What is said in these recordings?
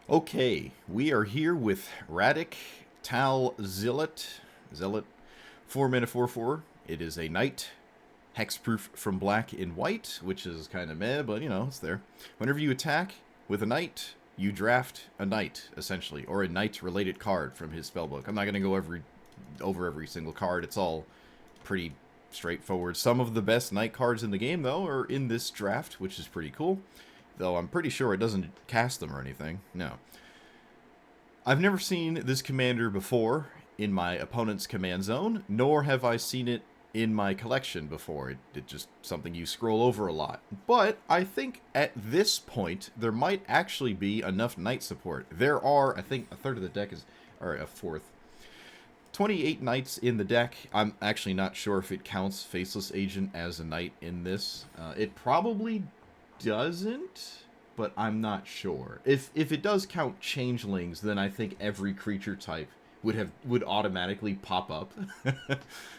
Okay, we are here with Raddic, Tal, Zealot, 4 mana 4/4. It is a knight, hexproof from black in white, which is kind of meh, but you know, it's there. Whenever you attack with a knight, you draft a knight, essentially, or a knight-related card from his spellbook. I'm not going to go over every single card. It's all pretty straightforward. Some of the best knight cards in the game, though, are in this draft, which is pretty cool. Though I'm pretty sure it doesn't cast them or anything. No. I've never seen this commander before in my opponent's command zone, nor have I seen it in my collection before. It's just something you scroll over a lot. But I think at this point, there might actually be enough knight support. There are, I think, a third of the deck is, or a fourth, 28 knights in the deck. I'm actually not sure if it counts Faceless Agent as a knight in this. It probably doesn't, but I'm not sure. If it does count changelings, then I think every creature type would automatically pop up.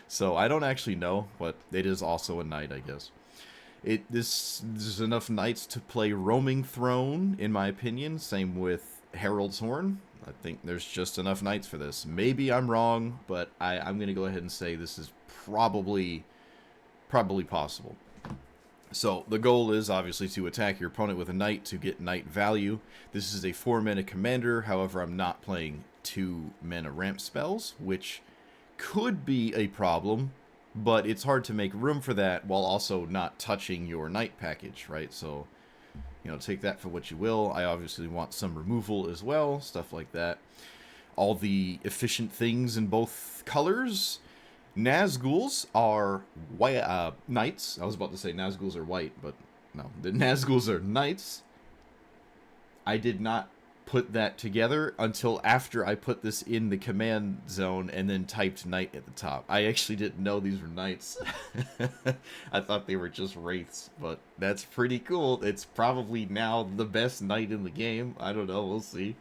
So I don't actually know, but it is also a knight, I guess. There's enough knights to play Roaming Throne, in my opinion. Same with Herald's Horn. I think there's just enough knights for this. Maybe I'm wrong, but I'm going to go ahead and say this is probably possible. So the goal is obviously to attack your opponent with a knight to get knight value. This is a 4 mana commander, however I'm not playing 2 mana ramp spells, which could be a problem, but it's hard to make room for that while also not touching your knight package, right? So, you know, take that for what you will. I obviously want some removal as well, stuff like that. All the efficient things in both colors. Nazguls are white, knights. I was about to say Nazguls are white, but no. The Nazguls are knights. I did not put that together until after I put this in the command zone and then typed knight at the top. I actually didn't know these were knights. I thought they were just wraiths, but that's pretty cool. It's probably now the best knight in the game. I don't know. We'll see.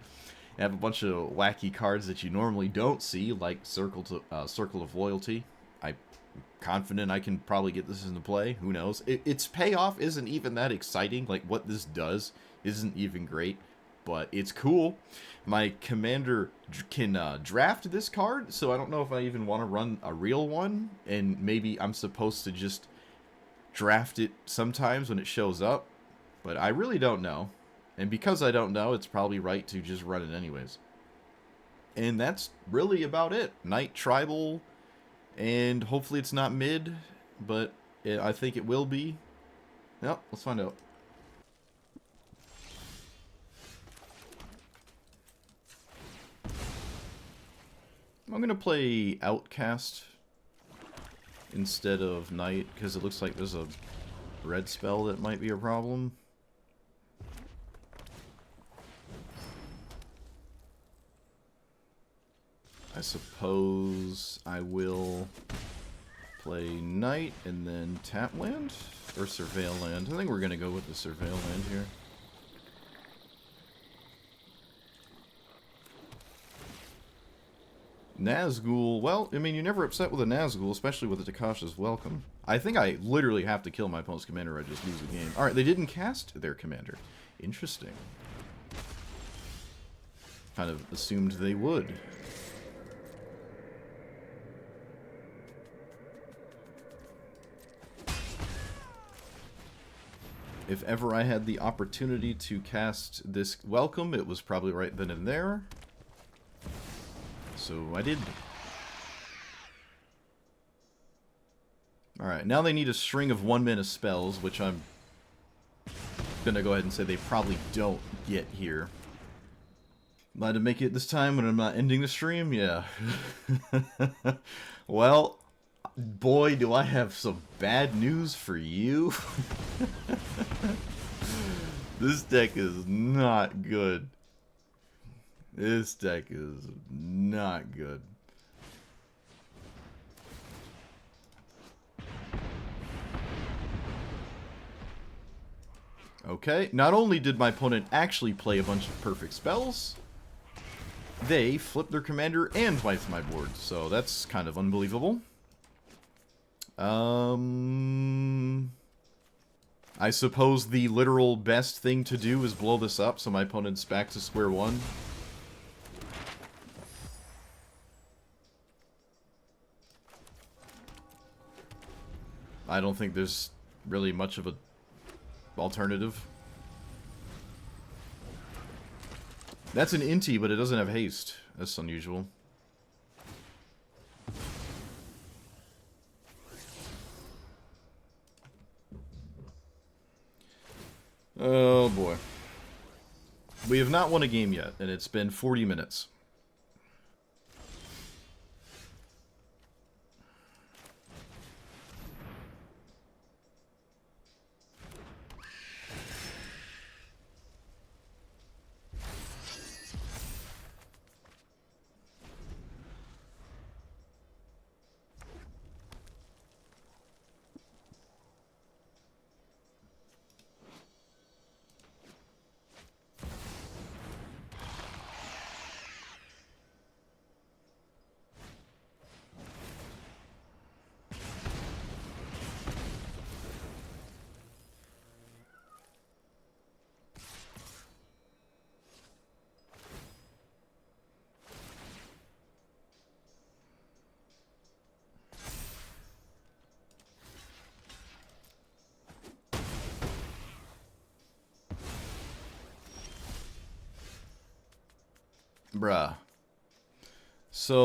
I have a bunch of wacky cards that you normally don't see, like Circle of Loyalty. I'm confident I can probably get this into play. Who knows? Its payoff isn't even that exciting. Like, what this does isn't even great, but it's cool. My commander can draft this card, so I don't know if I even want to run a real one, and maybe I'm supposed to just draft it sometimes when it shows up, but I really don't know. And because I don't know, it's probably right to just run it anyways. And that's really about it. Knight Tribal, and hopefully it's not mid, but I think it will be. Yep, let's find out. I'm going to play Outcast instead of Knight, because it looks like there's a red spell that might be a problem. I suppose I will play Knight and then tap land? Or Surveil land? I think we're going to go with the Surveil land here. Nazgul, well, I mean, you're never upset with a Nazgul, especially with a Takasha's Welcome. I think I literally have to kill my opponent's commander or I just lose the game. Alright, they didn't cast their commander. Interesting. Kind of assumed they would. If ever I had the opportunity to cast this Welcome, it was probably right then and there. So I did. Alright, now they need a string of 1 mana spells, which I'm gonna go ahead and say they probably don't get here. Glad to make it this time when I'm not ending the stream? Yeah. Well, boy, do I have some bad news for you. This deck is not good. This deck is not good. Okay, not only did my opponent actually play a bunch of perfect spells, they flipped their commander and wiped my board, so that's kind of unbelievable. I I suppose the literal best thing to do is blow this up so my opponent's back to square one. I don't think there's really much of a alternative. That's an inty, but it doesn't have haste. That's unusual. Oh boy. We have not won a game yet, and it's been 40 minutes. Bruh. So...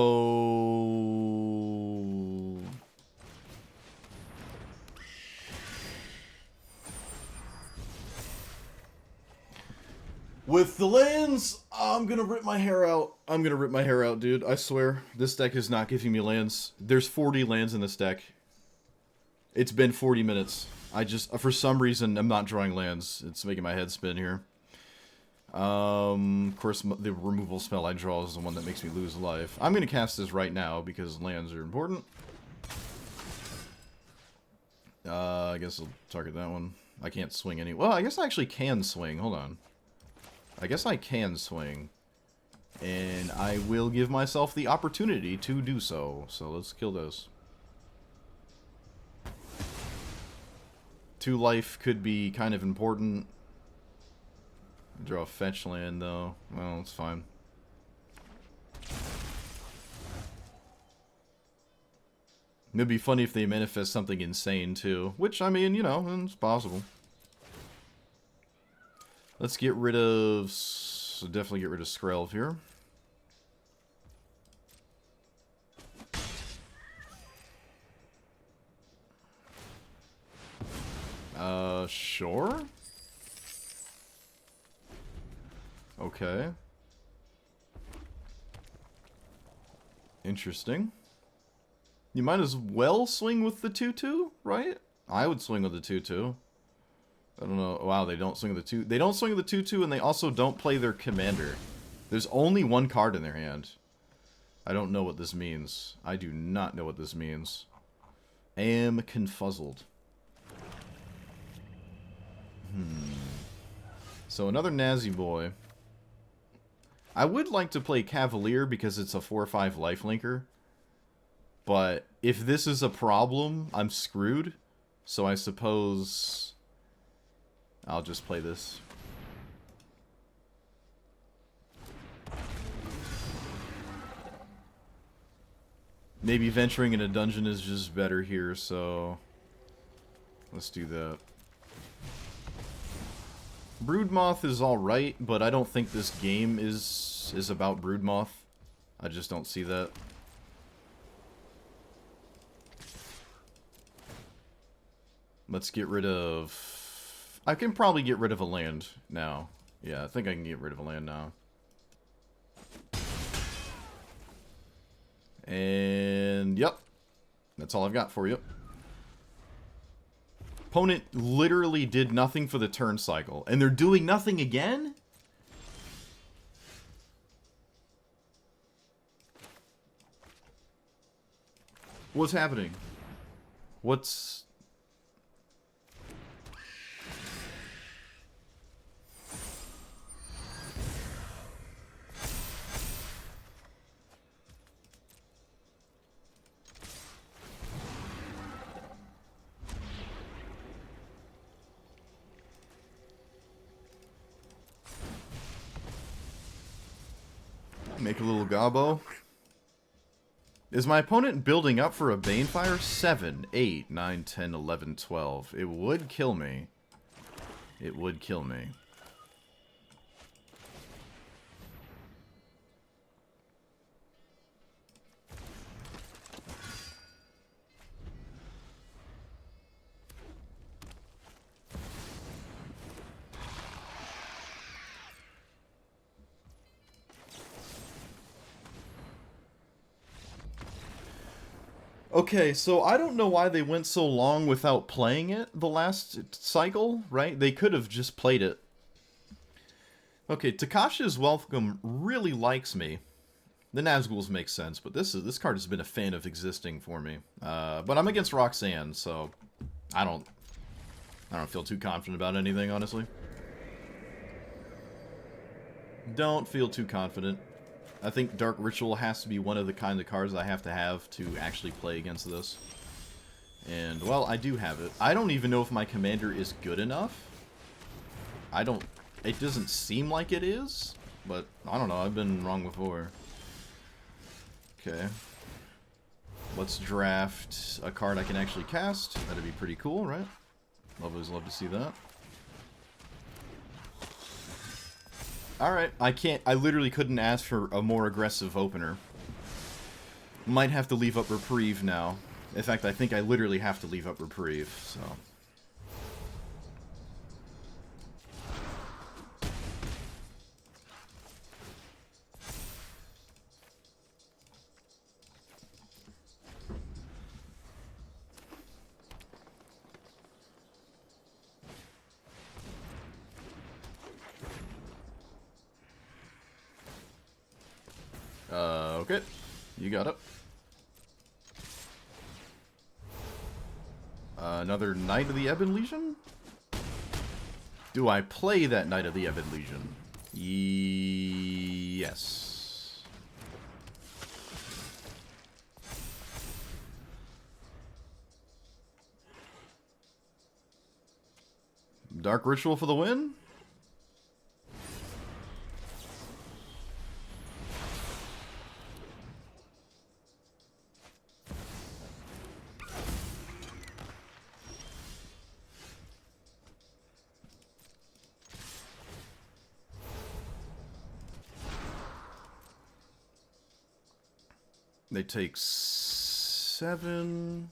with the lands, I'm gonna rip my hair out. I'm gonna rip my hair out, dude. I swear. This deck is not giving me lands. There's 40 lands in this deck. It's been 40 minutes. I just, for some reason, I'm not drawing lands. It's making my head spin here. Of course, the removal spell I draw is the one that makes me lose life. I'm going to cast this right now because lands are important. I guess I'll target that one. I can't swing any... well, I guess I actually can swing. Hold on. I guess I can swing. And I will give myself the opportunity to do so. So let's kill those. 2 life could be kind of important. Draw a fetch land, though. Well, it's fine. It'd be funny if they manifest something insane, too. Which, I mean, you know, it's possible. Let's get rid of... definitely get rid of Skrelv here. Sure? Okay. Interesting. You might as well swing with the 2-2, right? I would swing with the 2-2. I don't know. Wow, they don't swing with the 2. They don't swing with the 2-2, and they also don't play their commander. There's only 1 card in their hand. I don't know what this means. I do not know what this means. Am confuzzled. So another Nazi boy. I would like to play Cavalier because it's a 4/5 lifelinker. But if this is a problem, I'm screwed. So I suppose I'll just play this. Maybe venturing in a dungeon is just better here, so let's do that. Broodmoth is alright, but I don't think this game is about Broodmoth. I just don't see that. Let's get rid of... I can probably get rid of a land now. Yeah, I think I can get rid of a land now. And, yep. That's all I've got for you. Opponent literally did nothing for the turn cycle. And they're doing nothing again? What's happening? What's... Make a little gobbo. Is my opponent building up for a Banefire? 7, 8, 9, 10, 11, 12. It would kill me. It would kill me. Okay, so I don't know why they went so long without playing it the last cycle, right? They could have just played it. Okay, Takasha's Welcome really likes me. The Nazguls make sense, but this card has been a fan of existing for me. But I'm against Roxanne, so I don't feel too confident about anything, honestly. Don't feel too confident. I think Dark Ritual has to be one of the kind of cards I have to actually play against this. And, well, I do have it. I don't even know if my commander is good enough. It doesn't seem like it is, but I don't know, I've been wrong before. Okay. Let's draft a card I can actually cast. That'd be pretty cool, right? Always love to see that. Alright, I literally couldn't ask for a more aggressive opener. Might have to leave up Reprieve now. In fact, I think I literally have to leave up Reprieve, so... Okay. You got it. Another Knight of the Ebon Legion? Do I play that Knight of the Ebon Legion? Yes. Dark Ritual for the win? They take 7.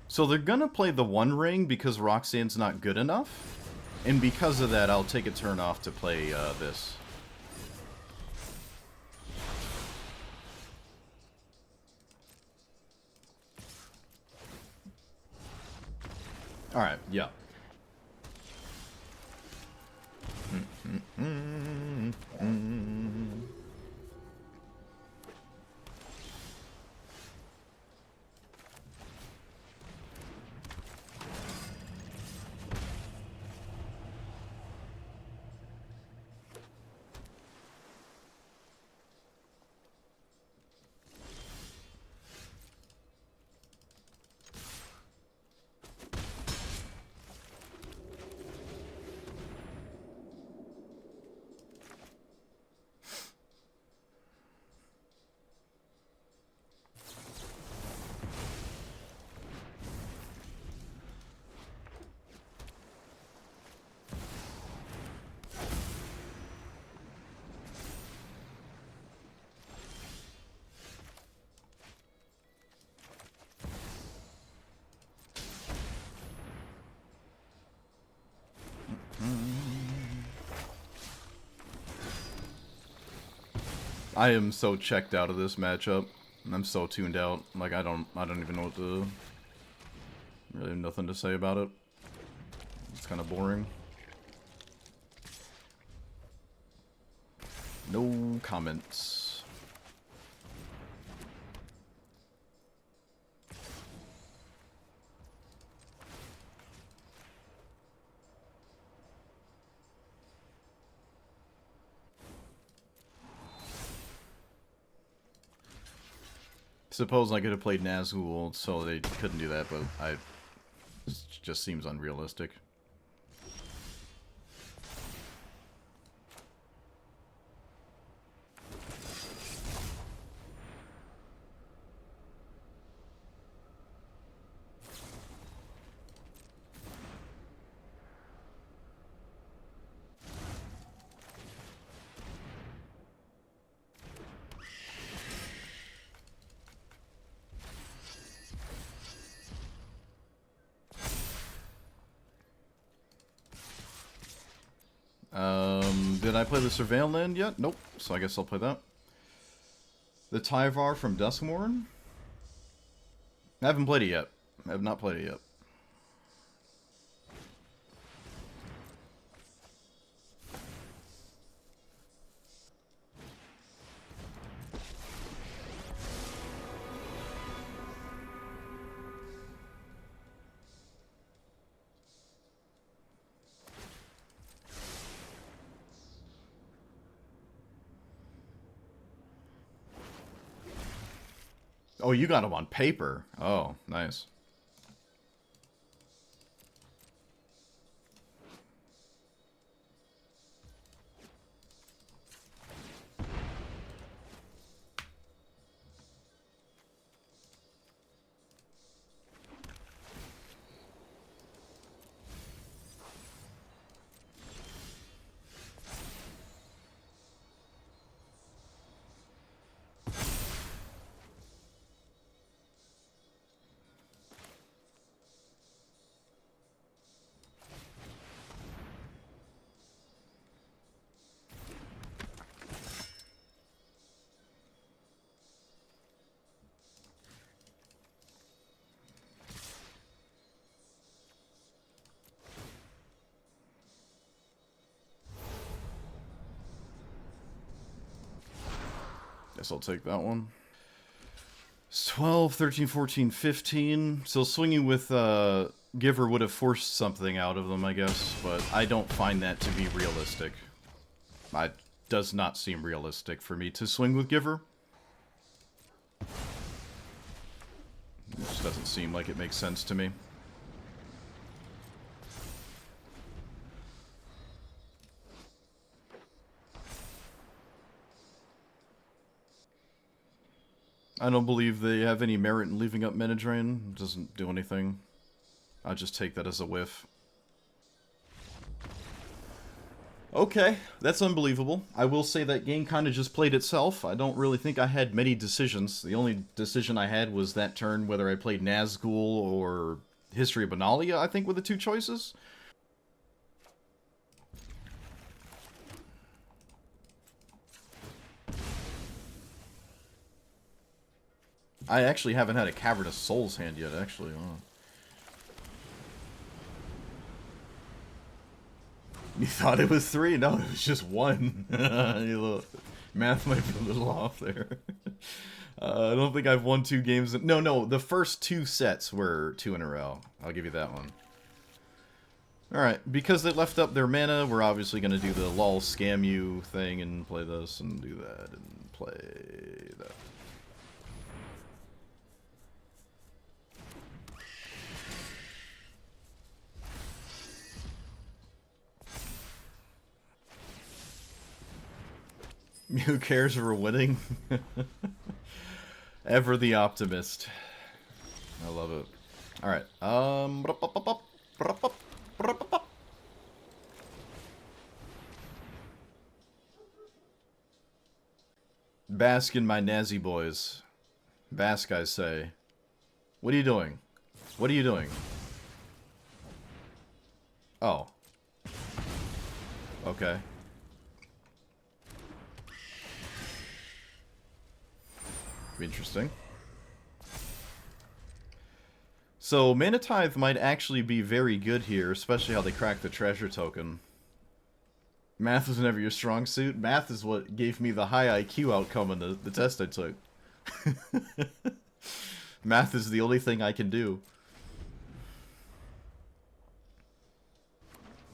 So they're gonna play the One Ring because Roxanne's not good enough. And because of that, I'll take a turn off to play this. Alright, yeah. I am so checked out of this matchup. I'm so tuned out. Like I don't even know what to. Really have nothing to say about it. It's kind of boring. No comments. Suppose I could have played Nazgul, so they couldn't do that, but it just seems unrealistic. Did I play the Surveil land yet? Nope, so I guess I'll play that. The Tyvar from Duskmourn? I haven't played it yet. I have not played it yet. Oh, you got them on paper. Oh, nice. Guess I'll take that one. 12, 13, 14, 15. So swinging with Giver would have forced something out of them, I guess. But I don't find that to be realistic. It does not seem realistic for me to swing with Giver. It just doesn't seem like it makes sense to me. I don't believe they have any merit in leaving up Mana Drain. It doesn't do anything. I'll just take that as a whiff. Okay, that's unbelievable. I will say that game kind of just played itself. I don't really think I had many decisions. The only decision I had was that turn, whether I played Nazgul or History of Benalia, I think were the two choices. I actually haven't had a Cavernous Souls hand yet, actually. Oh. You thought it was 3? No, it was just 1. Math might be a little off there. I don't think I've won 2 games. No, the first 2 sets were 2 in a row. I'll give you that one. Alright, because they left up their mana, we're obviously going to do the lol scam you thing and play this and do that and play that. Who cares if we're winning? Ever the optimist. I love it. Alright. Bask in my Nazi boys. Bask, I say. What are you doing? What are you doing? Oh. Okay. Interesting. So, Mana Tithe might actually be very good here, especially how they crack the treasure token. Math was never your strong suit. Math is what gave me the high IQ outcome in the test I took. Math is the only thing I can do.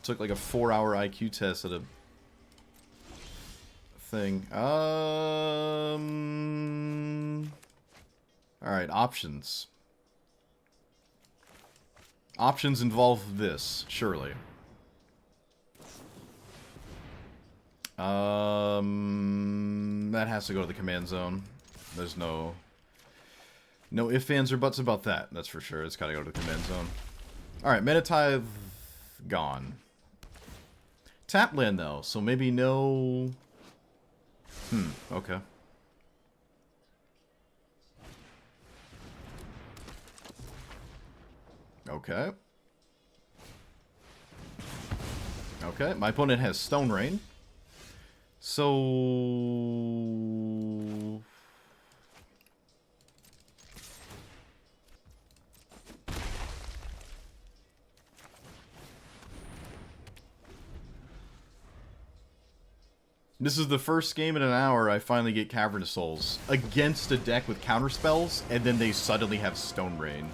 Took like a 4-hour IQ test at a thing. Alright, options. Options involve this, surely. That has to go to the command zone. There's no ifs, ands, or buts about that. That's for sure. It's gotta go to the command zone. Alright, Mana Tithe gone. Tap land though, so maybe no... okay. Okay. Okay, my opponent has Stone Rain. So... This is the first game in an hour I finally get Cavernous Souls against a deck with counterspells, and then they suddenly have Stone Rain.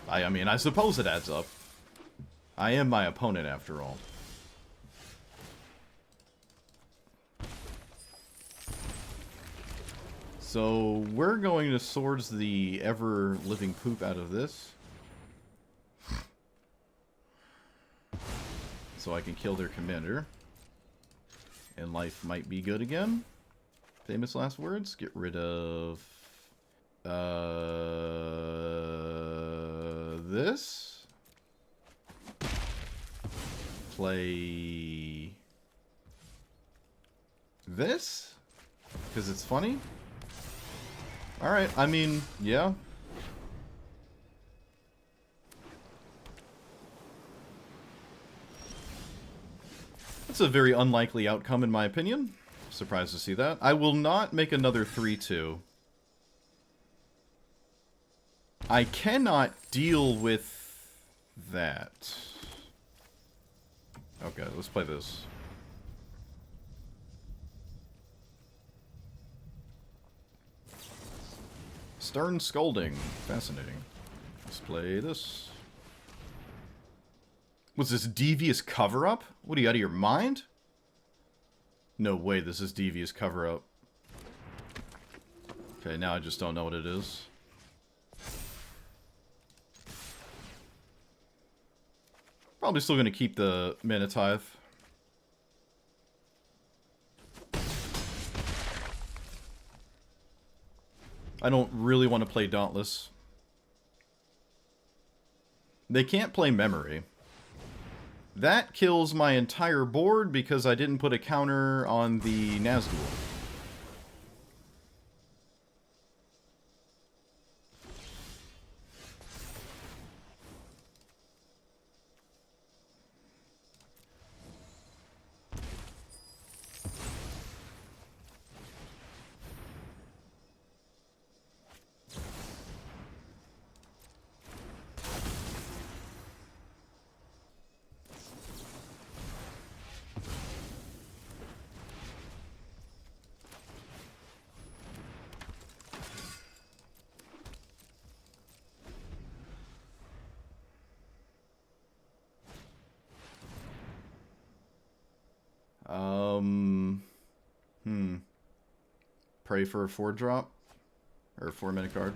I mean, I suppose it adds up. I am my opponent after all. So, we're going to Swords the ever-living poop out of this. So I can kill their commander. And life might be good again. Famous last words. Get rid of... this. Play... this? Because it's funny? Alright, I mean, yeah. That's a very unlikely outcome in my opinion. Surprised to see that. I will not make another 3-2. I cannot deal with that. Okay, let's play this. Stern Scolding. Fascinating. Let's play this. Was this devious cover-up? What, are you out of your mind? No way this is devious cover-up. Okay, now I just don't know what it is. Probably still gonna keep the Mana Tithe. I don't really want to play Dauntless. They can't play Memory. That kills my entire board because I didn't put a counter on the Nazgul. Pray for a 4-drop. Or a 4-mana card.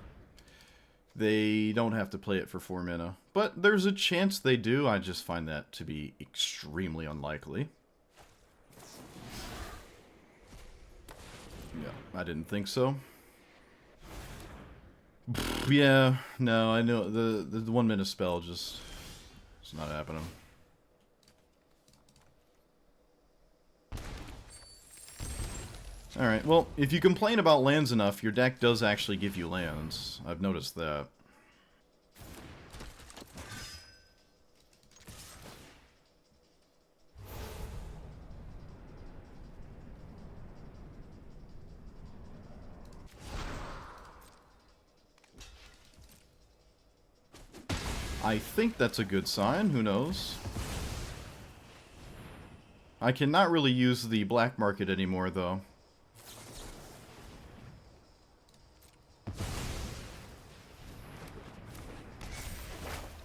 They don't have to play it for 4 mana. But there's a chance they do. I just find that to be extremely unlikely. Yeah, I didn't think so. Yeah, no, I know. The 1 mana spell just... it's not happening. Alright, well, if you complain about lands enough, your deck does actually give you lands. I've noticed that. I think that's a good sign, who knows? I cannot really use the black market anymore, though.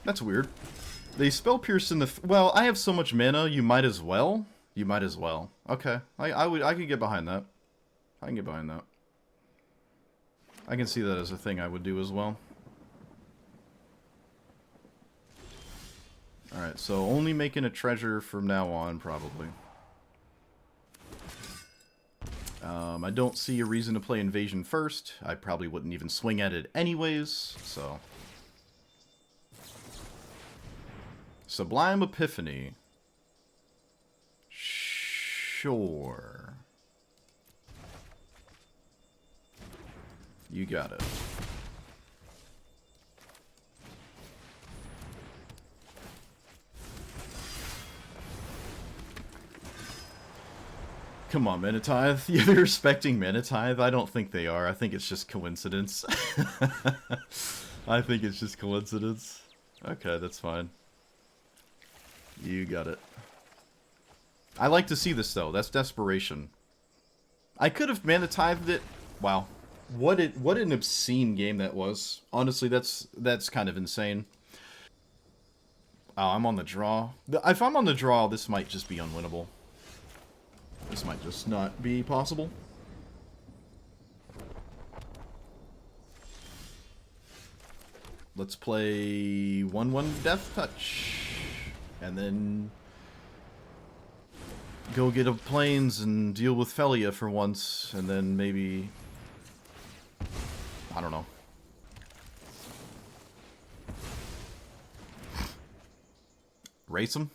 That's weird. They spell pierce in the... well, I have so much mana, you might as well. You might as well. Okay. I can get behind that. I can get behind that. I can see that as a thing I would do as well. Alright, so only making a treasure from now on, probably. I don't see a reason to play Invasion first. I probably wouldn't even swing at it anyways, so... Sublime Epiphany. Sure. You got it. Come on, Manatithe. Yeah, they're expecting Manatithe. I don't think they are. I think it's just coincidence. I think it's just coincidence. Okay, that's fine. You got it. I like to see this, though. That's desperation. I could have Manatithed it. Wow. What an obscene game that was. Honestly, that's kind of insane. Oh, I'm on the draw. If I'm on the draw, this might just be unwinnable. This might just not be possible. Let's play 1/1 Death Touch. And then go get a planes and deal with Felia for once. And then maybe... I don't know. Race him?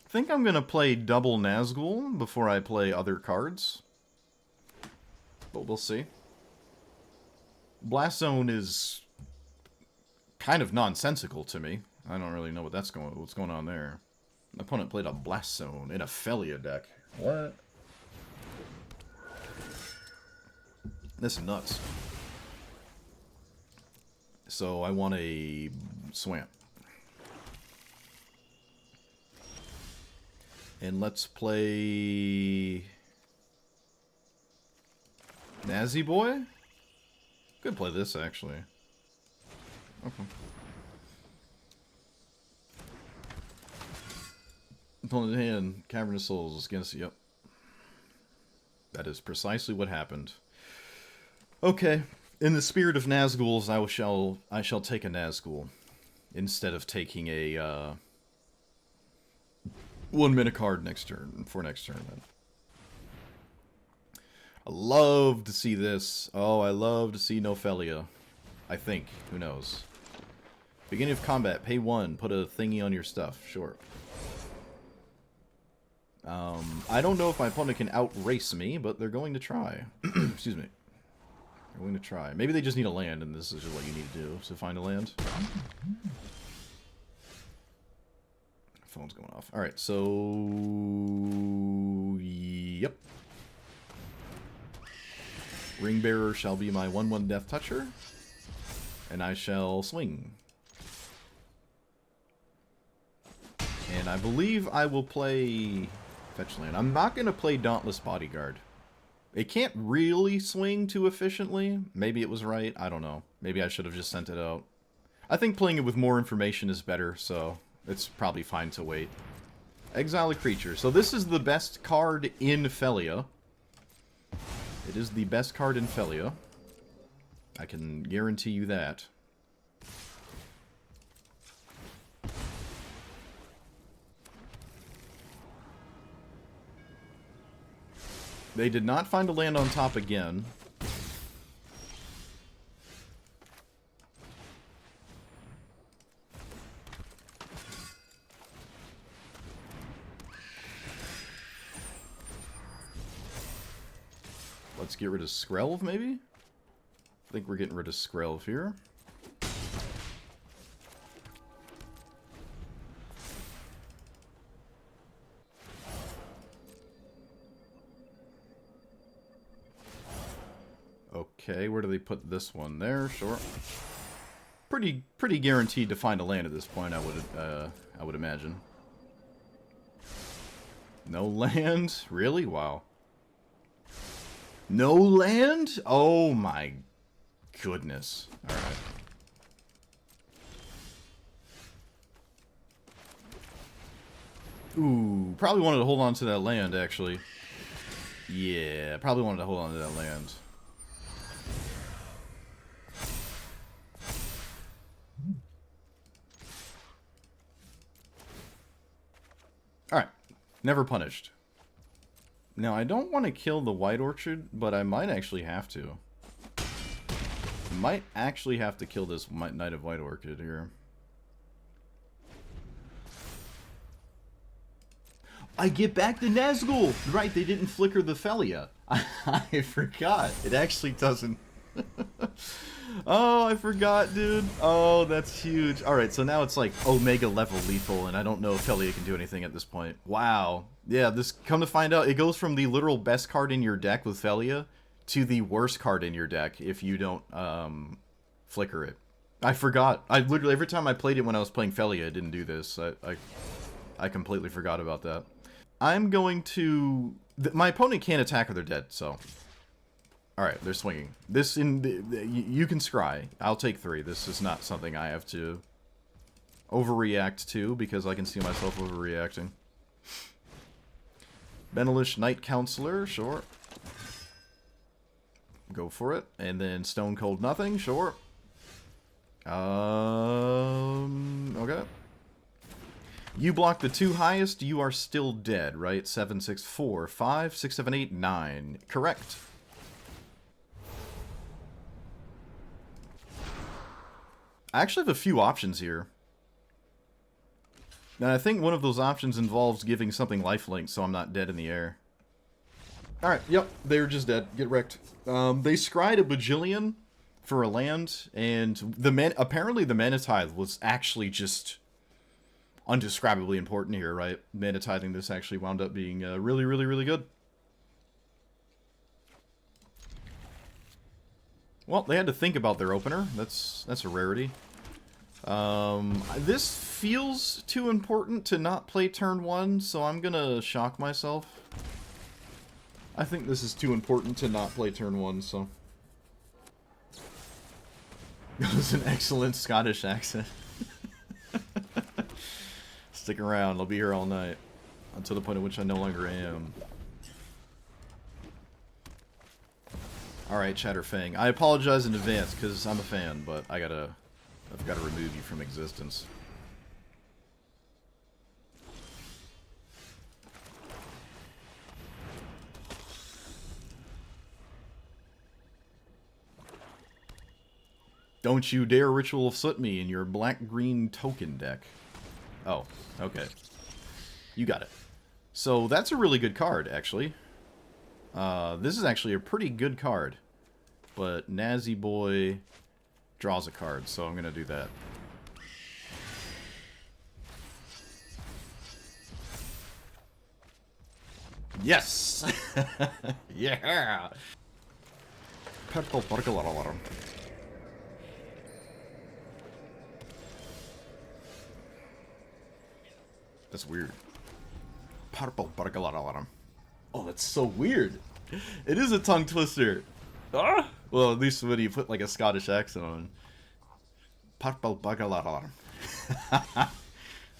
I think I'm going to play double Nazgul before I play other cards. But we'll see. Blast Zone is kind of nonsensical to me. I don't really know what's going on there. My opponent played a Blast Zone in a Felia deck. What? This is nuts. So I want a Swamp. And let's play Nazi Boy? Could play this, actually. Okay. Opponent hand, Cavernous Souls against... Yep. That is precisely what happened. Okay. In the spirit of Nazguls, I shall take a Nazgul. Instead of taking a, 1-mana card next turn, for next turn, then. I love to see this. Oh, I love to see no Felia. I think. Who knows? Beginning of combat, pay 1, put a thingy on your stuff. Sure. I don't know if my opponent can outrace me, but they're going to try. Excuse me. They're going to try. Maybe they just need a land, and this is just what you need to do, to find a land. Phone's going off. Alright, so... Yep. Ringbearer shall be my 1/1 Death Toucher. And I shall swing. And I believe I will play fetch land. I'm not going to play Dauntless Bodyguard. It can't really swing too efficiently. Maybe it was right. I don't know. Maybe I should have just sent it out. I think playing it with more information is better, so it's probably fine to wait. Exile a creature. So this is the best card in Felia. It is the best card in Felia. I can guarantee you that. They did not find a land on top again. Let's get rid of Skrelv, maybe? I think we're getting rid of Skrelv here. Okay, where do they put this one? There, sure. Pretty guaranteed to find a land at this point, I would imagine. No land? Really? Wow. No land? Oh my goodness. Alright. Ooh, probably wanted to hold on to that land, actually. Yeah, probably wanted to hold on to that land. Alright, never punished. Now, I don't want to kill the White Orchard, but I might actually have to. Might actually have to kill this Knight of White Orchid here. I get back the Nazgul! Right, they didn't flicker the Felia. I forgot. It actually doesn't. Oh, I forgot, dude. Oh, that's huge. Alright, so now it's like Omega level lethal, and I don't know if Felia can do anything at this point. Wow. Yeah, this, come to find out, it goes from the literal best card in your deck with Felia to the worst card in your deck if you don't, flicker it. I forgot. I literally, every time I played it when I was playing Felia, I didn't do this. I completely forgot about that. I'm going to... my opponent can't attack or they're dead, so... Alright, they're swinging. This you can scry. I'll take 3. This is not something I have to overreact to, because I can see myself overreacting. Benelish Knight Counselor, sure. Go for it. And then Stone Cold Nothing, sure. Okay. You block the 2 highest, you are still dead, right? 7, 6, 4, 5, 6, 7, 8, 9. Correct. I actually have a few options here. And I think one of those options involves giving something lifelink so I'm not dead in the air. Alright, yep, they're just dead. Get wrecked. They scryed a bajillion for a land, and apparently the Mana Tithe was actually just undescribably important here, right? Mana Tithing this actually wound up being really, really, really good. Well, they had to think about their opener. That's a rarity. This feels too important to not play turn 1, so I'm gonna shock myself. I think this is too important to not play turn 1, so... That was an excellent Scottish accent. Stick around, I'll be here all night. Until the point at which I no longer am. Alright, Chatterfang. I apologize in advance, because I'm a fan, but I've got to remove you from existence. Don't you dare Ritual of Soot me in your black-green token deck. Oh, okay. You got it. So that's a really good card, actually. This is actually a pretty good card. But Nazi Boy draws a card, so I'm going to do that. Yes! Yeah! Purple Burglar. That's weird. Purple Burglar. Oh, that's so weird. It is a tongue twister. Ah! Well, at least when you put like a Scottish accent on. Purple Burglar.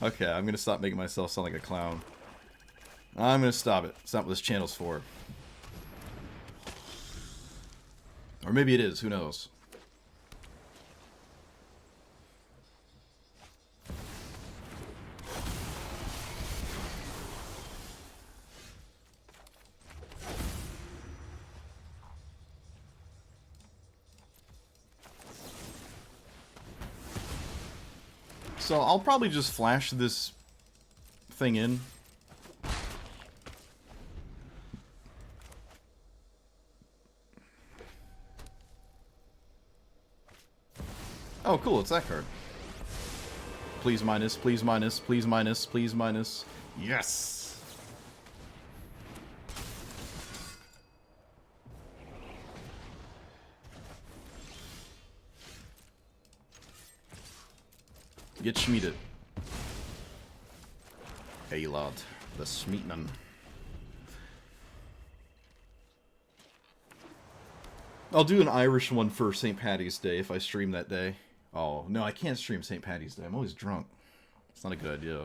Okay, I'm gonna stop making myself sound like a clown. I'm gonna stop it. It's not what this channel's for. Or maybe it is, who knows? So I'll probably just flash this thing in. Oh, cool, it's that card. Please minus, please minus, please minus, please minus. Yes! Get schmieded. Zealot, the Smeetman. I'll do an Irish one for St. Paddy's Day if I stream that day. Oh, no, I can't stream St. Paddy's Day. I'm always drunk. It's not a good idea.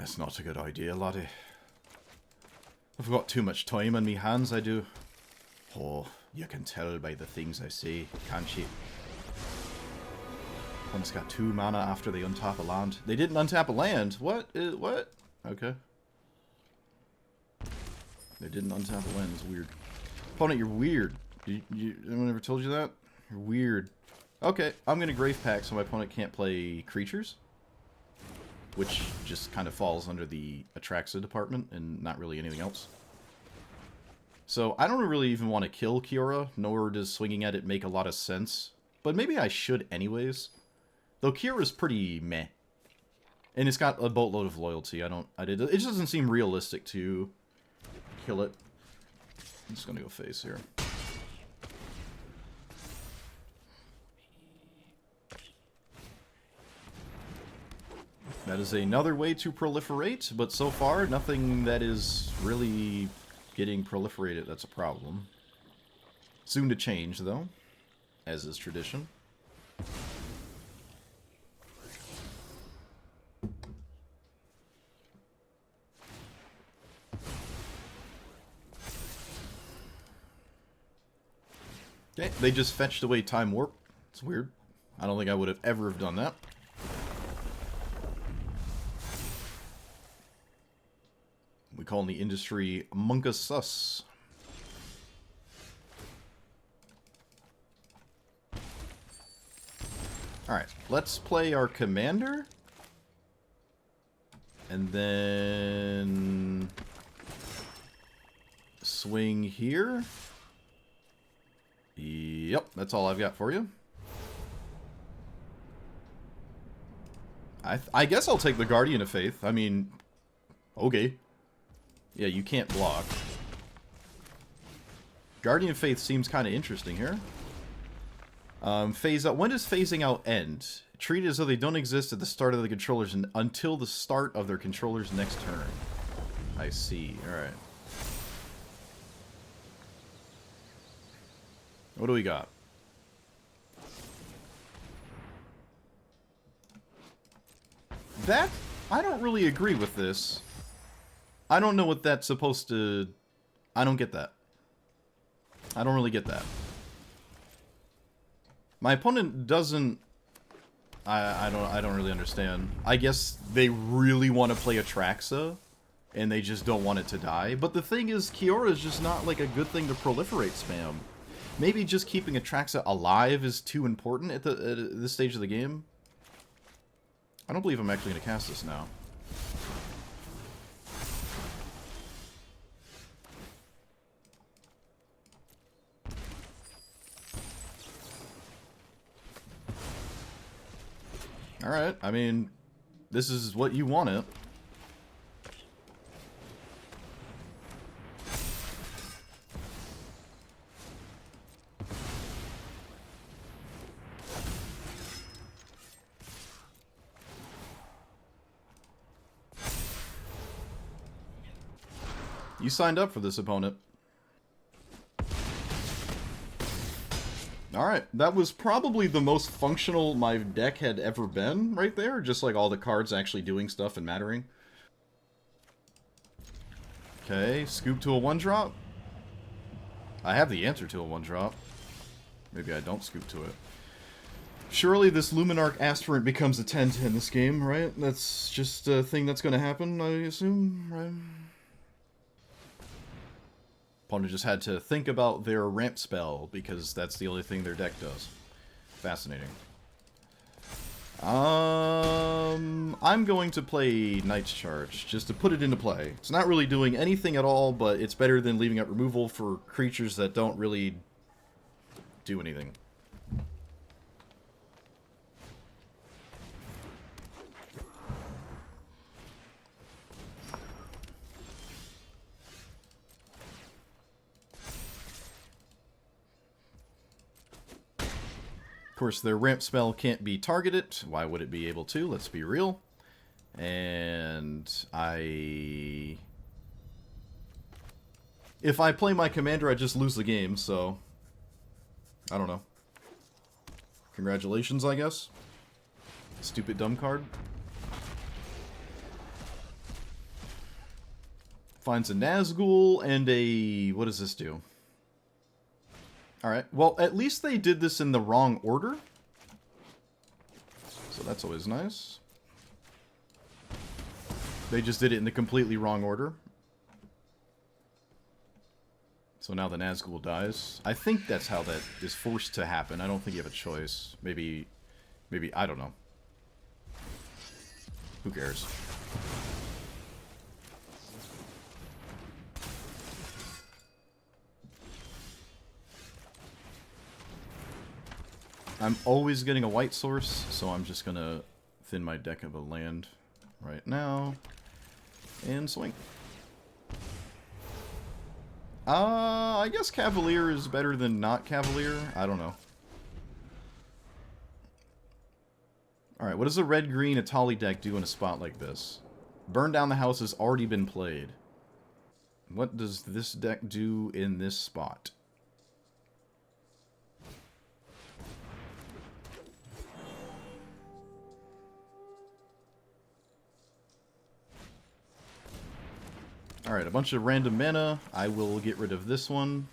That's not a good idea, laddie. I've got too much time on me hands, I do. Oh, you can tell by the things I say, can't you? One's got 2 mana after they untap a land. They didn't untap a land? What? What? Okay. They didn't untap a land, it's weird. Opponent, you're weird. Anyone ever told you that? You're weird. Okay, I'm gonna Grave Pack so my opponent can't play creatures. Which just kind of falls under the Atraxa department and not really anything else. So I don't really even want to kill Kiora, nor does swinging at it make a lot of sense. But maybe I should anyways. Though Kiora's pretty meh. And it's got a boatload of loyalty. It just doesn't seem realistic to kill it. I'm just gonna go face here. That is another way to proliferate, but so far, nothing that is really getting proliferated. That's a problem. Soon to change, though, as is tradition. Okay, they just fetched away Time Warp. It's weird. I don't think I would have ever have done that. We call in the industry Munkus Sus. Alright, let's play our commander. And then swing here. Yep, that's all I've got for you. I guess I'll take the Guardian of Faith. I mean, okay. Yeah, you can't block. Guardian of Faith seems kind of interesting here. Phase out. When does phasing out end? Treat it as though they don't exist at the start of the controllers until the start of their controller's next turn. I see. Alright. What do we got? That? I don't really agree with this. I don't know what that's supposed to... I don't get that. I don't really get that. My opponent doesn't... I don't really understand. I guess they really want to play Atraxa, and they just don't want it to die. But the thing is, Kiora is just not like a good thing to proliferate spam. Maybe just keeping Atraxa alive is too important at this stage of the game. I don't believe I'm actually going to cast this now. Alright, I mean, this is what you wanted. You signed up for this, opponent. Alright, that was probably the most functional my deck had ever been right there. Just like all the cards actually doing stuff and mattering. Okay, scoop to a 1-drop. I have the answer to a 1-drop. Maybe I don't scoop to it. Surely this Luminarch Aspirant becomes a 10 in this game, right? That's just a thing that's going to happen, I assume, right? Opponent just had to think about their ramp spell, because that's the only thing their deck does. Fascinating. I'm going to play Knight's Charge, just to put it into play. It's not really doing anything at all, but it's better than leaving out removal for creatures that don't really do anything. Of course, their ramp spell can't be targeted. Why would it be able to? Let's be real. And if I play my commander, I just lose the game, so... I don't know. Congratulations, I guess. Stupid dumb card. Finds a Nazgul and a... What does this do? Alright, well, at least they did this in the wrong order. So that's always nice. They just did it in the completely wrong order. So now the Nazgul dies. I think that's how that is forced to happen. I don't think you have a choice. Maybe, I don't know. Who cares? I'm always getting a white source, so I'm just gonna thin my deck of a land right now. And swing. I guess Cavalier is better than not Cavalier. I don't know. Alright, what does a red-green Atali deck do in a spot like this? Burn Down the House has already been played. What does this deck do in this spot? Alright, a bunch of random mana. I will get rid of this one.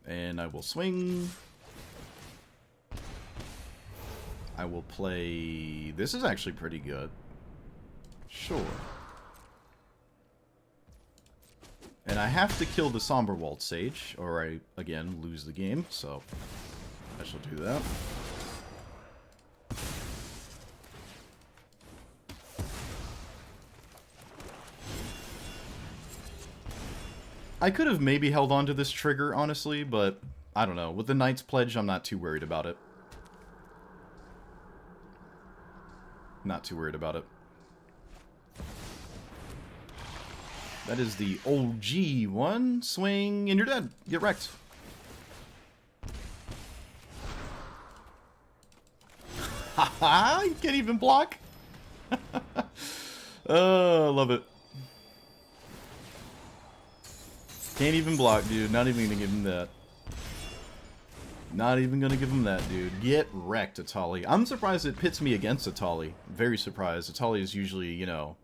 And I will swing. I will play... This is actually pretty good. Sure. And I have to kill the Somberwald Sage, or I, again, lose the game, so I shall do that. I could have maybe held on to this trigger, honestly, but I don't know. With the Knight's Pledge, I'm not too worried about it. Not too worried about it. That is the OG one. Swing, and you're dead. Get wrecked. Haha, you can't even block. Oh, love it. Can't even block, dude. Not even gonna give him that. Not even gonna give him that, dude. Get wrecked, Atali. I'm surprised it pits me against Atali. Very surprised. Atali is usually, you know,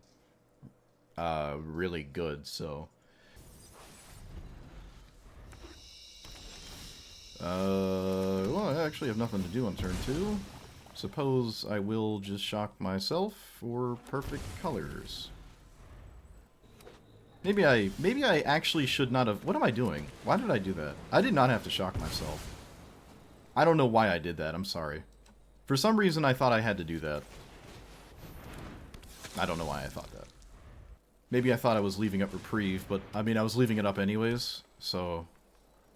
really good, so. Well, I actually have nothing to do on turn 2. Suppose I will just shock myself for perfect colors. Maybe I actually should not have... What am I doing? Why did I do that? I did not have to shock myself. I don't know why I did that. I'm sorry. For some reason, I thought I had to do that. I don't know why I thought that. Maybe I thought I was leaving up reprieve, but, I mean, I was leaving it up anyways, so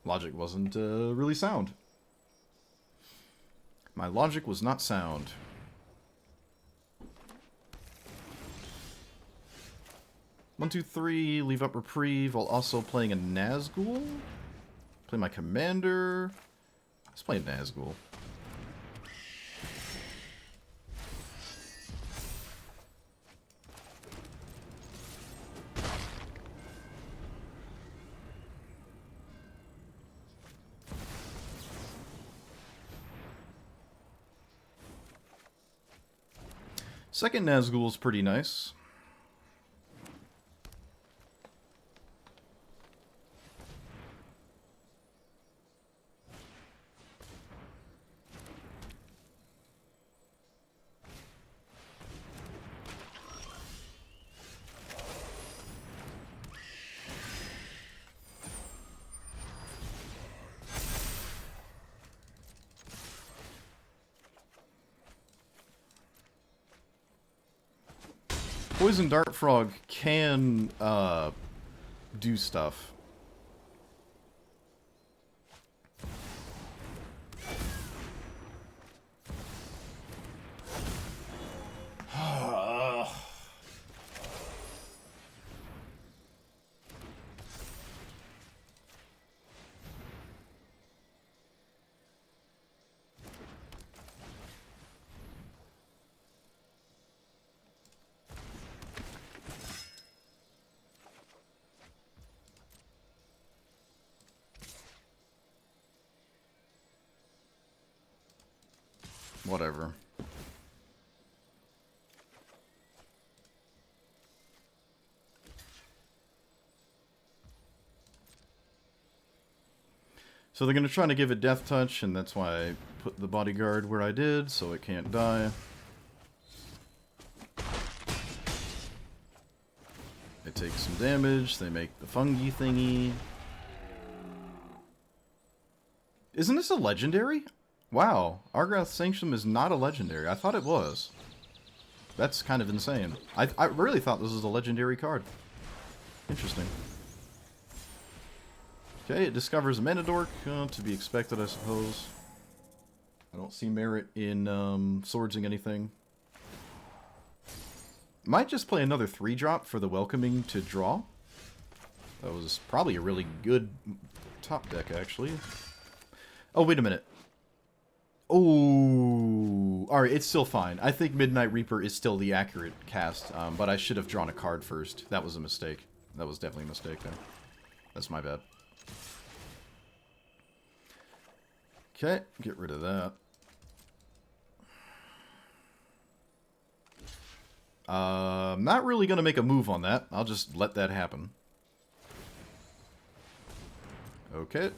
logic wasn't really sound. My logic was not sound. One, two, three, leave up reprieve while also playing a Nazgul. Play my commander. Let's play a Nazgul. Second Nazgul is pretty nice. Poison Dart Frog can do stuff. Whatever. So they're going to try to give it death touch, and that's why I put the bodyguard where I did, so it can't die. They take some damage, they make the fungi thingy. Isn't this a legendary? Wow, Argrath Sanctum is not a legendary. I thought it was. That's kind of insane. I really thought this was a legendary card. Interesting. Okay, it discovers a mana dork. To be expected, I suppose. I don't see merit in swordsing anything. Might just play another 3-drop for the welcoming to draw. That was probably a really good top deck, actually. Oh, wait a minute. Oh, alright, it's still fine. I think Midnight Reaper is still the accurate cast, but I should have drawn a card first. That was a mistake. That was definitely a mistake there. That's my bad. Okay, get rid of that. I'm not really going to make a move on that. I'll just let that happen. Okay.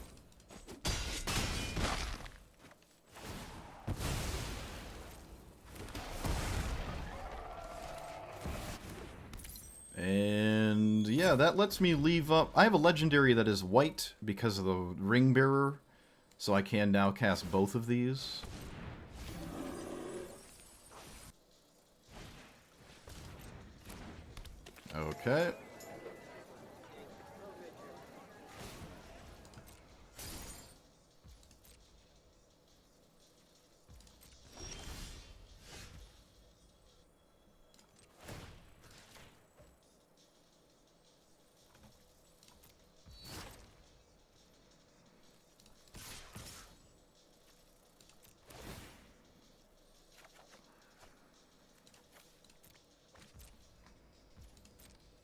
And yeah, that lets me leave up. I have a legendary that is white because of the Ring Bearer, so I can now cast both of these. Okay.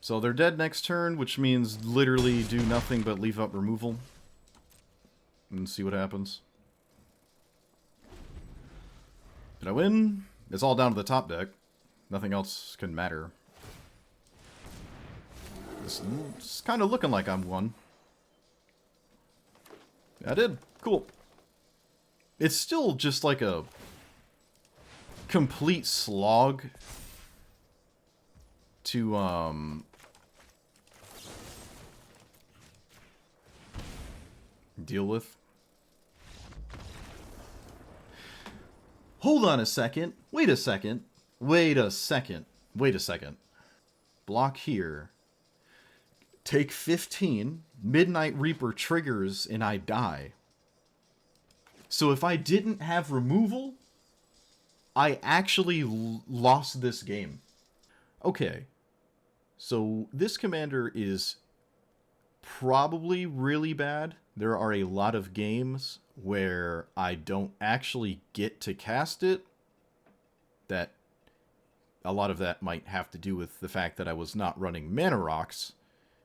So they're dead next turn, which means literally do nothing but leave up removal. And see what happens. Did I win? It's all down to the top deck. Nothing else can matter. It's kind of looking like I'm won. I did. Cool. It's still just like a complete slog to, deal with. Hold on a second. Wait a second. Wait a second. Wait a second. Block here. Take 15. Midnight Reaper triggers and I die. So if I didn't have removal, I actually lost this game. Okay. So this commander is probably really bad. There are a lot of games where I don't actually get to cast it. That a lot of that might have to do with the fact that I was not running Mana Rocks.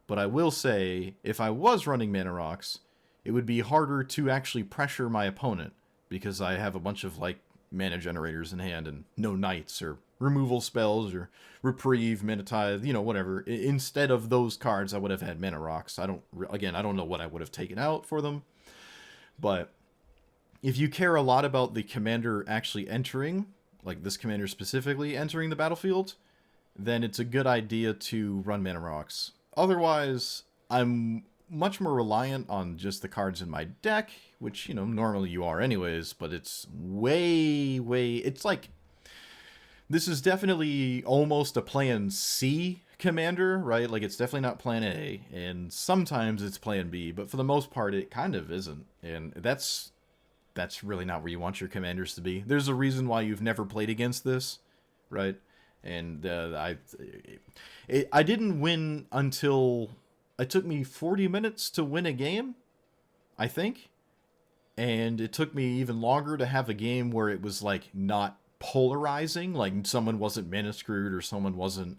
But I will say, if I was running Mana Rocks, it would be harder to actually pressure my opponent, because I have a bunch of, like, mana generators in hand and no knights or removal spells or reprieve, mana tithe, you know, whatever. Instead of those cards, I would have had Mana Rocks. I don't know what I would have taken out for them. But if you care a lot about the commander actually entering, like this commander specifically entering the battlefield, then it's a good idea to run Mana Rocks. Otherwise, I'm much more reliant on just the cards in my deck, which, you know, normally you are anyways, but it's it's like, this is definitely almost a plan C commander, right? Like, it's definitely not plan A, and sometimes it's plan B, but for the most part, it kind of isn't, and that's really not where you want your commanders to be. There's a reason why you've never played against this, right? And I didn't win until... It took me 40 minutes to win a game, I think. And it took me even longer to have a game where it was, like, not polarizing. Like, someone wasn't mana screwed or someone wasn't,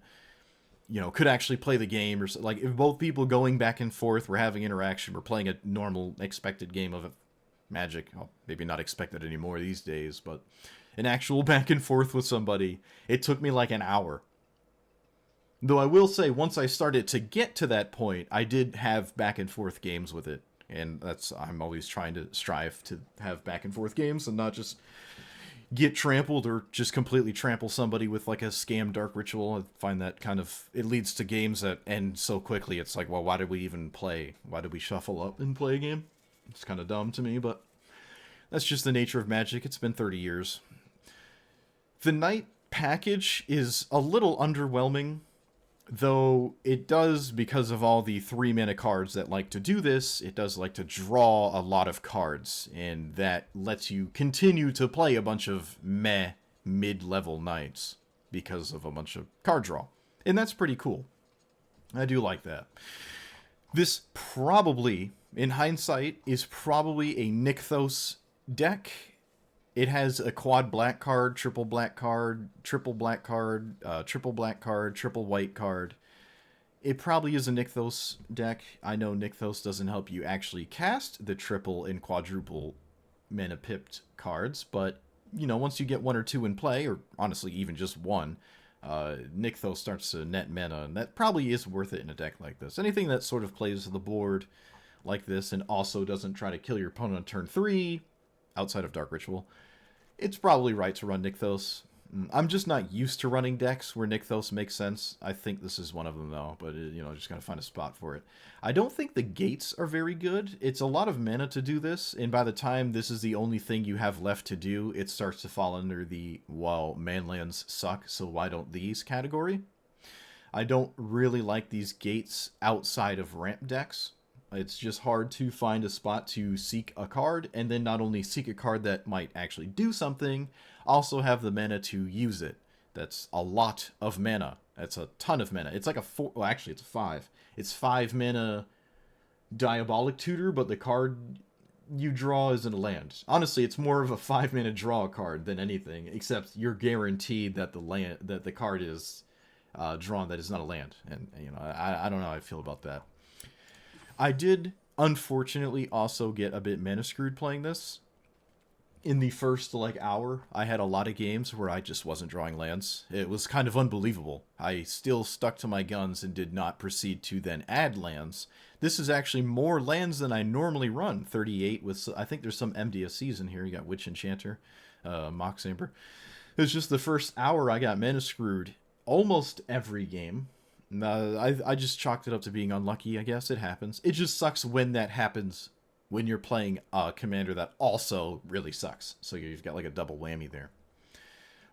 you know, could actually play the game. Or, like, if both people going back and forth were having interaction, we're playing a normal, expected game of Magic. Well, maybe not expected anymore these days, but an actual back and forth with somebody. It took me, like, an hour. Though I will say, once I started to get to that point, I did have back and forth games with it. And I'm always trying to strive to have back and forth games and not just get trampled or just completely trample somebody with like a scam dark ritual. I find that it leads to games that end so quickly. It's like, well, why did we even play? Why did we shuffle up and play a game? It's kind of dumb to me, but that's just the nature of Magic. It's been 30 years. The Knight package is a little underwhelming, though it does, because of all the 3-mana cards that like to do this, it does like to draw a lot of cards, and that lets you continue to play a bunch of mid-level Knights because of a bunch of card draw. And that's pretty cool. I do like that. This probably, in hindsight, is probably a Nykthos deck. It has a quad black card, triple black card, triple black card, triple black card, triple white card. It probably is a Nykthos deck. I know Nykthos doesn't help you actually cast the triple and quadruple mana pipped cards, but, you know, once you get 1 or 2 in play, or honestly even just 1, Nykthos starts to net mana, and that probably is worth it in a deck like this. Anything that sort of plays the board like this and also doesn't try to kill your opponent on turn 3, outside of Dark Ritual, it's probably right to run Nykthos. I'm just not used to running decks where Nykthos makes sense. I think this is one of them, though, but, just gotta find a spot for it. I don't think the gates are very good. It's a lot of mana to do this, and by the time this is the only thing you have left to do, it starts to fall under the, well, manlands suck, so why don't these category. I don't really like these gates outside of ramp decks. It's just hard to find a spot to seek a card, and then not only seek a card that might actually do something, also have the mana to use it. That's a lot of mana. That's a ton of mana. It's like a 4... Well, actually, it's a 5. It's 5 mana Diabolic Tutor, but the card you draw isn't a land. Honestly, it's more of a 5 mana draw card than anything, except you're guaranteed that the card is drawn that is not a land. And, I don't know how I feel about that. I did, unfortunately, also get a bit mana screwed playing this. In the first, hour, I had a lot of games where I just wasn't drawing lands. It was kind of unbelievable. I still stuck to my guns and did not proceed to then add lands. This is actually more lands than I normally run. 38 with, I think there's some MDSCs in here. You got Witch Enchanter, Mox Amber. It was just the first hour I got mana screwed almost every game. I just chalked it up to being unlucky, I guess. It happens. It just sucks when that happens when you're playing a commander that also really sucks. So you've got a double whammy there.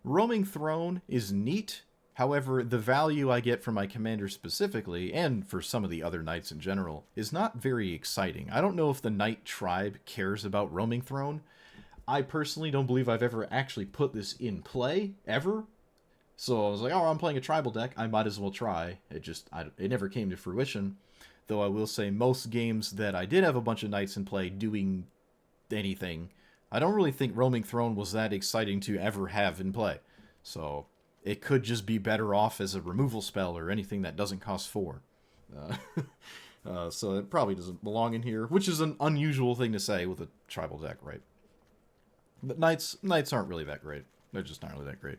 Roaming Throne is neat. However, the value I get from my commander specifically, and for some of the other knights in general, is not very exciting. I don't know if the knight tribe cares about Roaming Throne. I personally don't believe I've ever actually put this in play, ever. So I was like, oh, I'm playing a tribal deck, I might as well try. It never came to fruition. Though I will say most games that I did have a bunch of knights in play doing anything, I don't really think Roaming Throne was that exciting to ever have in play. So it could just be better off as a removal spell or anything that doesn't cost 4. So it probably doesn't belong in here, which is an unusual thing to say with a tribal deck, right? But knights aren't really that great. They're just not really that great.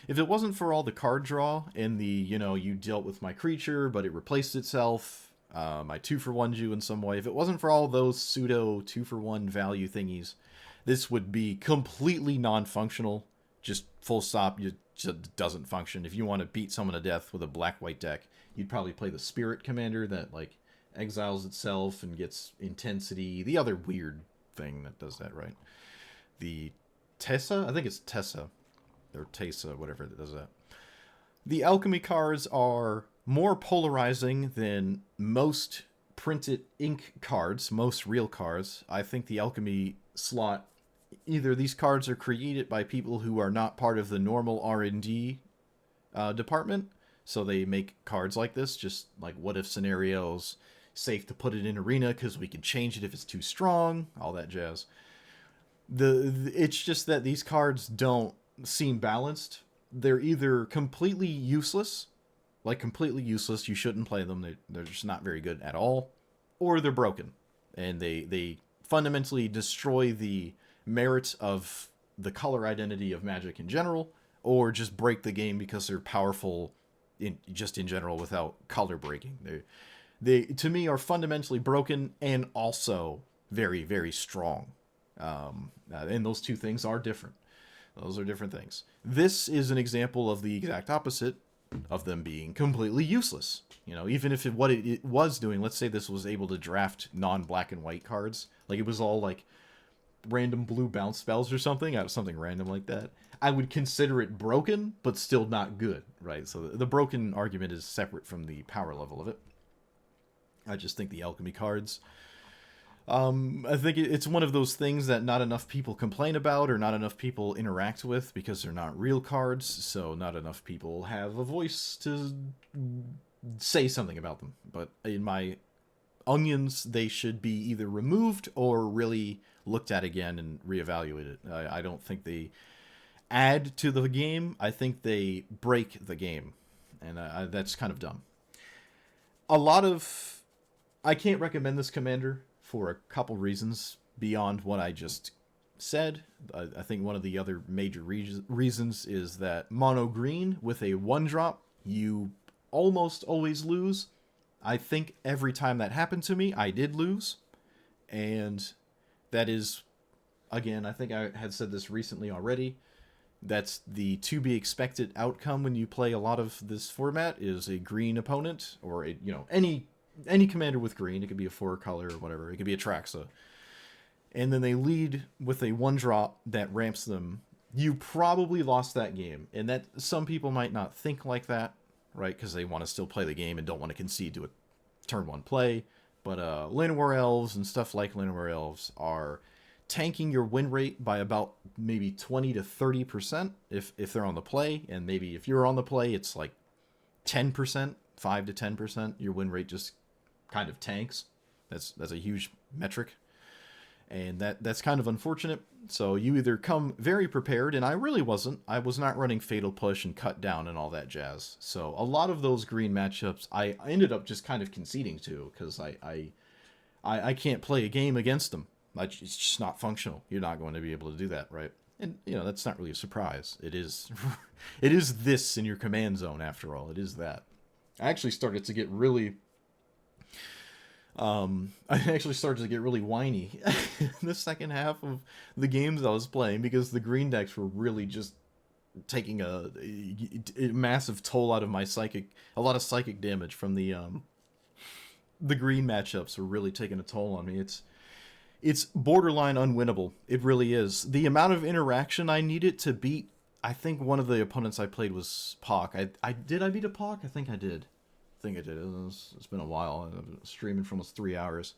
If it wasn't for all the card draw and the, you dealt with my creature, but it replaced itself, my 2-for-1 Jew in some way, if it wasn't for all those pseudo 2-for-1 value thingies, this would be completely non-functional. Just full stop, it just doesn't function. If you want to beat someone to death with a black-white deck, you'd probably play the Spirit Commander that, exiles itself and gets intensity. The other weird thing that does that, right? The Tessa? I think it's Tessa. Or Tessa, whatever that does that. The alchemy cards are more polarizing than most printed ink cards, most real cards. I think the alchemy slot, either these cards are created by people who are not part of the normal R&D department, so they make cards like this, just what if scenarios, safe to put it in arena because we can change it if it's too strong, all that jazz. It's just that these cards don't seem balanced. They're either completely useless, you shouldn't play them, they're just not very good at all, or they're broken, and they fundamentally destroy the merit of the color identity of Magic in general, or just break the game because they're powerful in general without color breaking. they, to me, are fundamentally broken and also very, very strong. And those two things are different. Those are different things. This is an example of the exact opposite of them being completely useless. You know, even if what it was doing, let's say this was able to draft non-black and white cards, like it was all like random blue bounce spells or something, something random like that, I would consider it broken, but still not good, right? So the broken argument is separate from the power level of it. I just think the alchemy cards, I think it's one of those things that not enough people complain about or not enough people interact with because they're not real cards, so not enough people have a voice to say something about them. But in my onions, they should be either removed or really looked at again and reevaluated. I don't think they add to the game. I think they break the game, and that's kind of dumb. I can't recommend this commander for a couple reasons beyond what I just said. I think one of the other major reasons is that mono green with a 1-drop, you almost always lose. I think every time that happened to me, I did lose. And that is, again, I think I had said this recently already, that's the to be expected outcome when you play a lot of this format is a green opponent or any commander with green. It could be a 4-color or whatever. It could be a Traxa. And then they lead with a 1-drop that ramps them. You probably lost that game. And that some people might not think like that, right? Because they want to still play the game and don't want to concede to a turn 1 play. But Llanowar Elves and stuff like Llanowar Elves are tanking your win rate by about maybe 20 to 30% if they're on the play. And maybe if you're on the play, it's like 10%, 5 to 10%. Your win rate just kind of tanks. That's a huge metric, and that's kind of unfortunate. So you either come very prepared, and I really wasn't. I was not running Fatal Push and Cut Down and all that jazz. So a lot of those green matchups I ended up just kind of conceding to because I can't play a game against them. It's just not functional. You're not going to be able to do that, right? And that's not really a surprise. It is it is this in your command zone after all. It is that. I actually started to get really whiny in the second half of the games I was playing because the green decks were really just taking a massive toll out of my psychic. A lot of psychic damage from the green matchups were really taking a toll on me. It's borderline unwinnable. It really is. The amount of interaction I needed to beat. I think one of the opponents I played was Pock. I beat a Pock? I think I did. It's been a while. I've been streaming for almost 3 hours.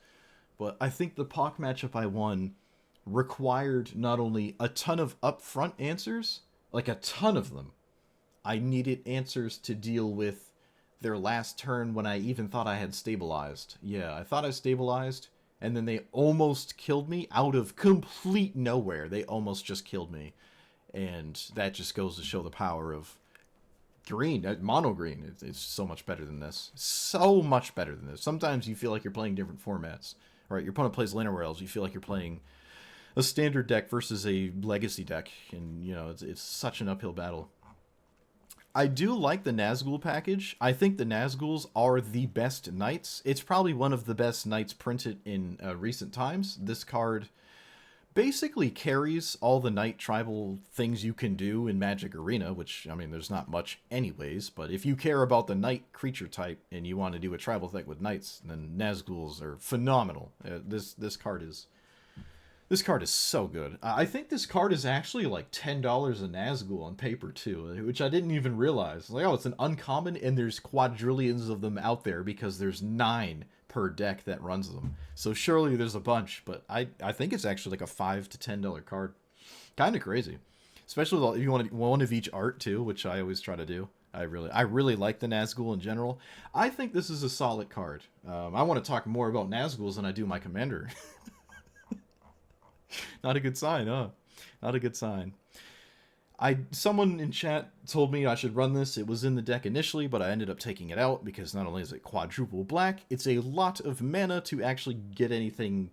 But I think the Pock matchup I won required not only a ton of upfront answers, like a ton of them. I needed answers to deal with their last turn when I even thought I had stabilized. Yeah, I thought I stabilized, and then they almost killed me out of complete nowhere. They almost just killed me. And that just goes to show the power of green, mono green. It's so much better than this. So much better than this. Sometimes you feel like you're playing different formats. Right, your opponent plays Llanowar Elves. You feel like you're playing a standard deck versus a legacy deck, and it's such an uphill battle. I do like the Nazgul package. I think the Nazguls are the best knights. It's probably one of the best knights printed in recent times. This card basically carries all the knight tribal things you can do in Magic Arena, which, I mean, there's not much anyways, but if you care about the knight creature type and you want to do a tribal thing with knights, then Nazguls are phenomenal. This card is so good. I think this card is actually like $10 a Nazgul on paper too, which I didn't even realize. Like, oh, it's an uncommon, and there's quadrillions of them out there because there's 9 per deck that runs them. So surely there's a bunch, but I think it's actually like a $5 to $10 card. Kind of crazy, especially if you want one of each art too, which I always try to do. I really like the Nazgul in general. I think this is a solid card. I want to talk more about Nazguls than I do my commander. Not a good sign, huh? Not a good sign. Someone in chat told me I should run this. It was in the deck initially, but I ended up taking it out because not only is it quadruple black, it's a lot of mana to actually get anything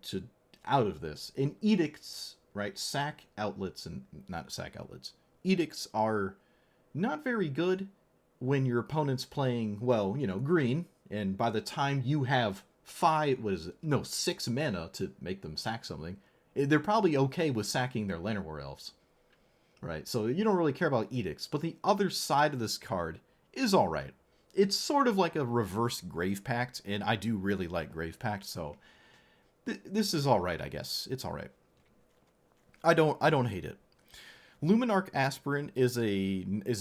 out of this. And edicts, right? Edicts are not very good when your opponent's playing, well, green, and by the time you have 6 mana to make them sack something, they're probably okay with sacking their Llanowar Elves. Right, so you don't really care about edicts, but the other side of this card is alright. It's sort of like a reverse Grave Pact, and I do really like Grave Pact, so this is alright, I guess. It's alright. I don't hate it. Luminarch Aspirant is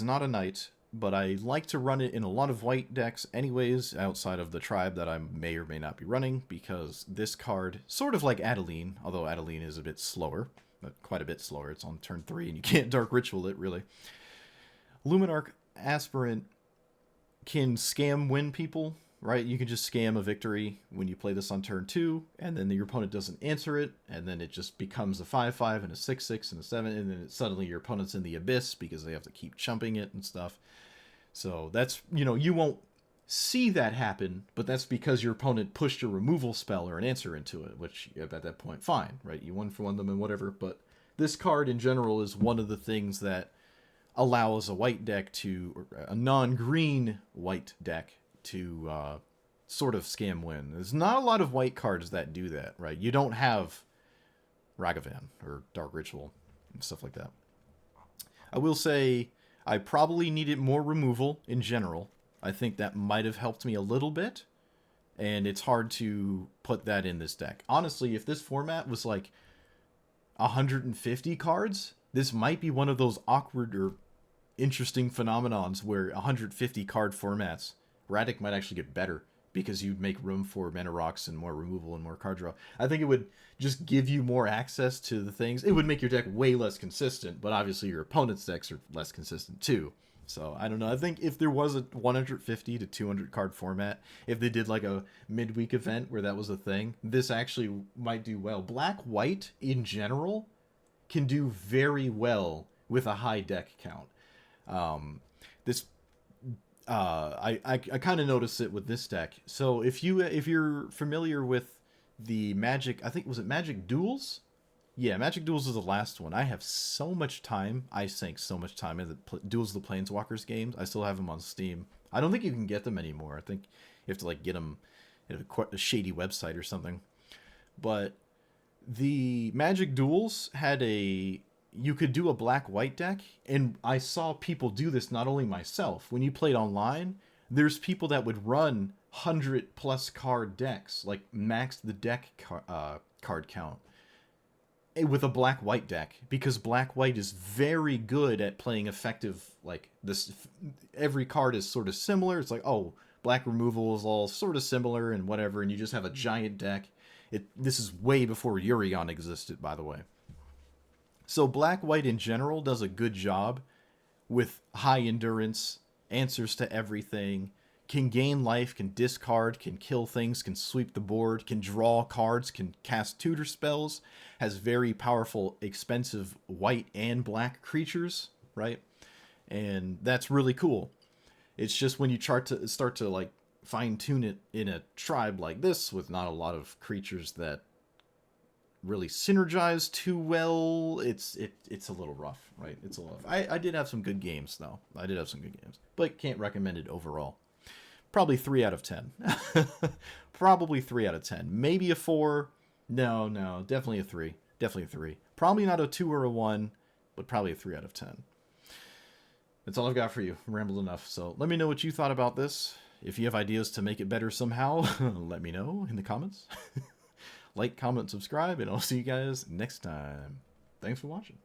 not a knight, but I like to run it in a lot of white decks anyways, outside of the tribe that I may or may not be running, because this card, sort of like Adeline, although Adeline is a bit slower, quite a bit slower. It's on turn 3, and you can't Dark Ritual it, really. Luminarch Aspirant can scam win people, right? You can just scam a victory when you play this on turn 2, and then your opponent doesn't answer it, and then it just becomes a 5/5 and a 6/6 and a 7, and then suddenly your opponent's in the abyss because they have to keep chumping it and stuff. So that's, you won't see that happen, but that's because your opponent pushed your removal spell or an answer into it, which at that point, fine, right? You won for one of them and whatever, but this card in general is one of the things that allows a white deck to, a non-green white deck to sort of scam win. There's not a lot of white cards that do that, right? You don't have Ragavan or Dark Ritual and stuff like that. I will say I probably needed more removal in general. I think that might have helped me a little bit, and it's hard to put that in this deck. Honestly, if this format was like 150 cards, this might be one of those awkward or interesting phenomenons where 150 card formats, Raddic might actually get better because you'd make room for mana rocks and more removal and more card draw. I think it would just give you more access to the things. It would make your deck way less consistent, but obviously your opponent's decks are less consistent too. So, I don't know. I think if there was a 150 to 200 card format, if they did like a midweek event where that was a thing, this actually might do well. Black-white, in general, can do very well with a high deck count. I kind of noticed it with this deck. So, if you're familiar with the Magic, I think, was it Magic Duels? Yeah, Magic Duels is the last one. I have so much time. I sank so much time in the Duels of the Planeswalkers games. I still have them on Steam. I don't think you can get them anymore. I think you have to like get them at a shady website or something. But the Magic Duels had you could do a black-white deck, and I saw people do this, not only myself. When you played online, there's people that would run 100-plus card decks, like max the deck card count, with a black-white deck, because black-white is very good at playing effective, like, this. Every card is sort of similar. It's like, oh, black removal is all sort of similar and whatever, and you just have a giant deck. This is way before Urion existed, by the way. So black-white in general does a good job with high endurance, answers to everything, can gain life, can discard, can kill things, can sweep the board, can draw cards, can cast tutor spells, has very powerful, expensive white and black creatures, right? And that's really cool. It's just when you start to like fine-tune it in a tribe like this with not a lot of creatures that really synergize too well, it's a little rough, right? It's a little rough. I did have some good games, though. I did have some good games, but can't recommend it overall. Probably 3 out of 10. Probably 3 out of 10. Maybe a 4. No, definitely a 3. Definitely a 3. Probably not a 2 or a 1, but probably a 3 out of 10. That's all I've got for you. Rambled enough. So let me know what you thought about this. If you have ideas to make it better somehow, let me know in the comments. Like, comment, subscribe, and I'll see you guys next time. Thanks for watching.